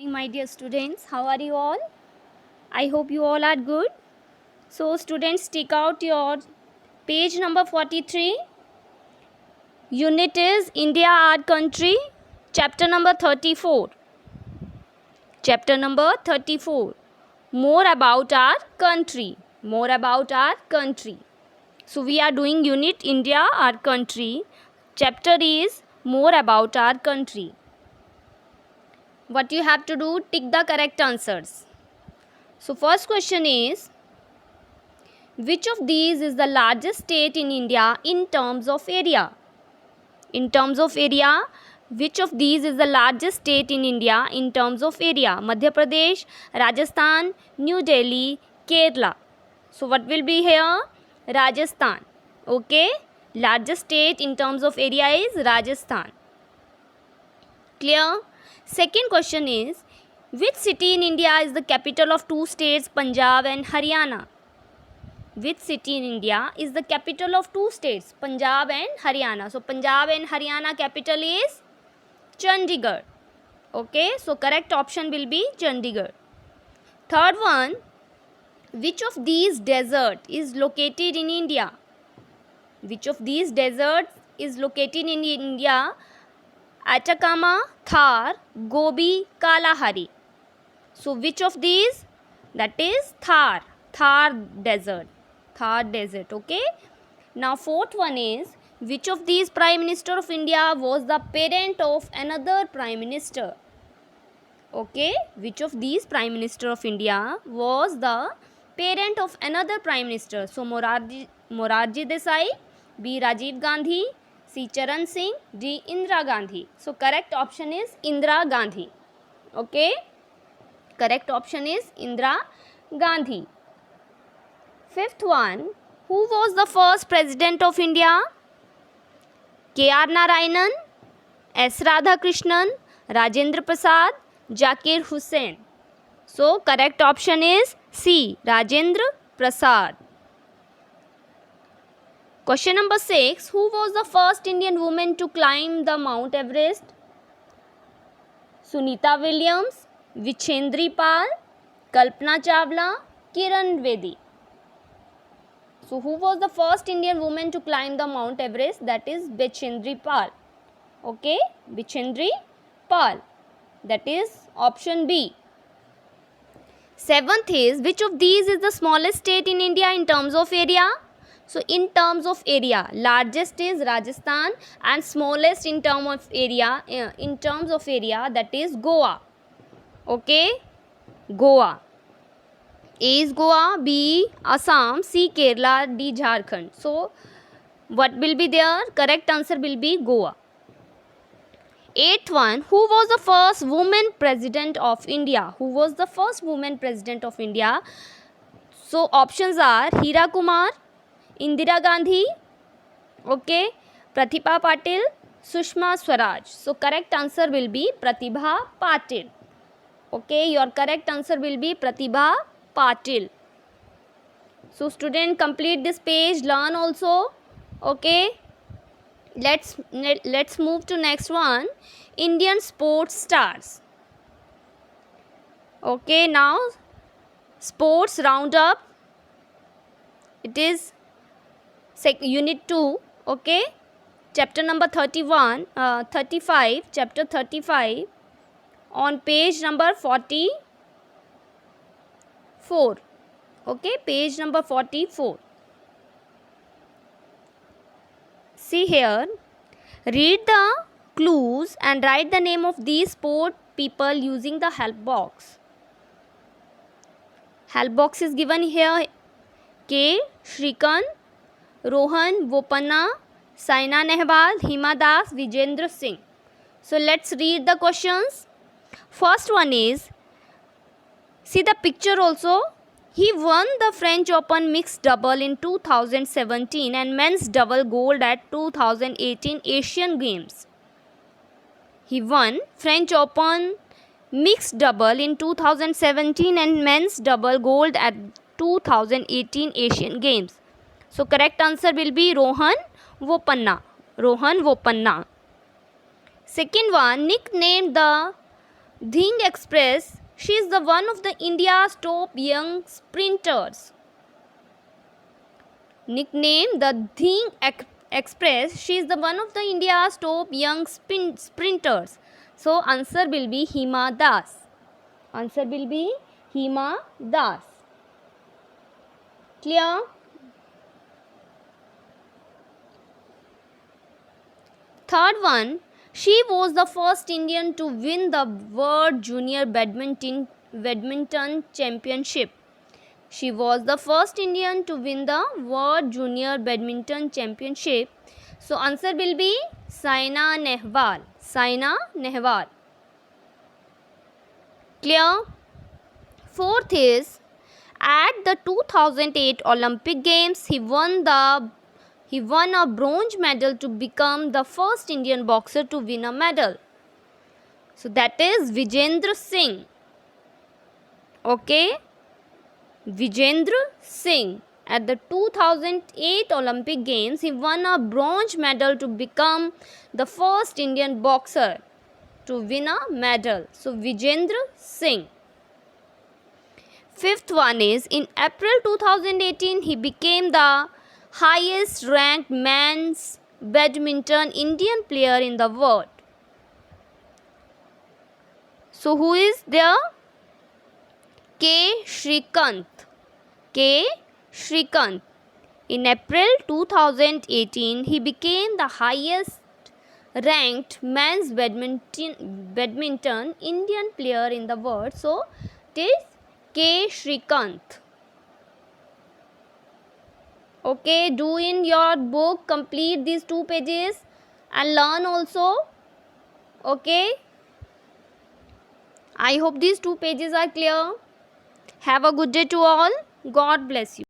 My dear students, how are you all? I hope you all are good. So students, take out your page number 43. Unit is India our country. Chapter number 34. Chapter number 34. More about our country. More about our country. So we are doing unit India our country. Chapter is more about our country. What you have to do, tick the correct answers. So first question is, which of these is the largest state in India in terms of area? In terms of area, which of these is the largest state in India in terms of area? Madhya Pradesh, Rajasthan, New Delhi, Kerala. So what will be here? Rajasthan. Okay. Largest state in terms of area is Rajasthan. Clear? Second question is, which city in India is the capital of two states, Punjab and Haryana? Which city in India is the capital of two states, Punjab and Haryana? So Punjab and Haryana capital is Chandigarh. Okay, so correct option will be Chandigarh. Third one, which of these deserts is located in India? Which of these deserts is located in India? Atacama, Thar, Gobi, Kalahari. So which of these? That is Thar desert. Thar desert. Okay. Now fourth one is, which of these Prime Minister of India was the parent of another Prime Minister? Okay. Which of these Prime Minister of India was the parent of another Prime Minister? So Morarji Desai, B. Rajiv Gandhi, C. Charan Singh, D. Indira Gandhi. So correct option is Indira Gandhi. Okay. Correct option is Indira Gandhi. Fifth one, who was the first president of India? K.R. Narayanan, S. Radhakrishnan, Rajendra Prasad, Zakir Hussain. So correct option is C. Rajendra Prasad. Question number 6. Who was the first Indian woman to climb the Mount Everest? Sunita Williams, Vichendri Pal, Kalpana Chawla, Kiran Bedi. So who was the first Indian woman to climb the Mount Everest? That is Vichendri Pal. Okay, Vichendri Pal. That is option B. Seventh is, which of these is the smallest state in India in terms of area? So in terms of area, largest is Rajasthan and smallest in terms of area, that is Goa. Okay, Goa. A is Goa, B Assam, C Kerala, D Jharkhand. So what will be there? Correct answer will be Goa. Eighth one, who was the first woman president of India? Who was the first woman president of India? So options are Hira Kumar, Indira Gandhi, okay, Pratibha Patil, Sushma Swaraj. So correct answer will be Pratibha Patil. Okay, your correct answer will be Pratibha Patil. So student, complete this page, learn also. Okay, let's move to next one, Indian sports stars. Okay, now sports roundup. It is unit 2. Okay, chapter number 35, chapter 35 on page number 44. Okay, page number 44. See here, read the clues and write the name of these sport people using the help box. Help box is given here. K. Shrikant, Rohan Bopanna, Saina Nehwal, Hima Das, Vijendra Singh. So let's read the questions. First one is, see the picture also. He won the French Open mixed double in 2017 and men's double gold at 2018 Asian Games. He won French Open mixed double in 2017 and men's double gold at 2018 Asian Games. So correct answer will be Rohan Bopanna. Second one, nicknamed the Dhing Express, she is the one of the India's top young sprinters. Nicknamed the Dhing Express, she is the one of the India's top young sprinters. So answer will be Hima Das. Answer will be Hima Das. Clear? Third one, she was the first Indian to win the World Junior Badminton Championship. She was the first Indian to win the World Junior Badminton Championship. So answer will be Saina Nehwal. Saina Nehwal. Clear? Fourth is, at the 2008 Olympic Games, he won a bronze medal to become the first Indian boxer to win a medal. So that is Vijendra Singh. Okay? Vijendra Singh. At the 2008 Olympic Games, he won a bronze medal to become the first Indian boxer to win a medal. So Vijendra Singh. Fifth one is, in April 2018, he became the highest ranked men's badminton Indian player in the world. So who is there? K. Shrikant. K. Shrikant. In April 2018, he became the highest ranked men's badminton Indian player in the world. So it is K. Shrikant. Okay, do in your book, complete these 2 pages and learn also. Okay. I hope these 2 pages are clear. Have a good day to all. God bless you.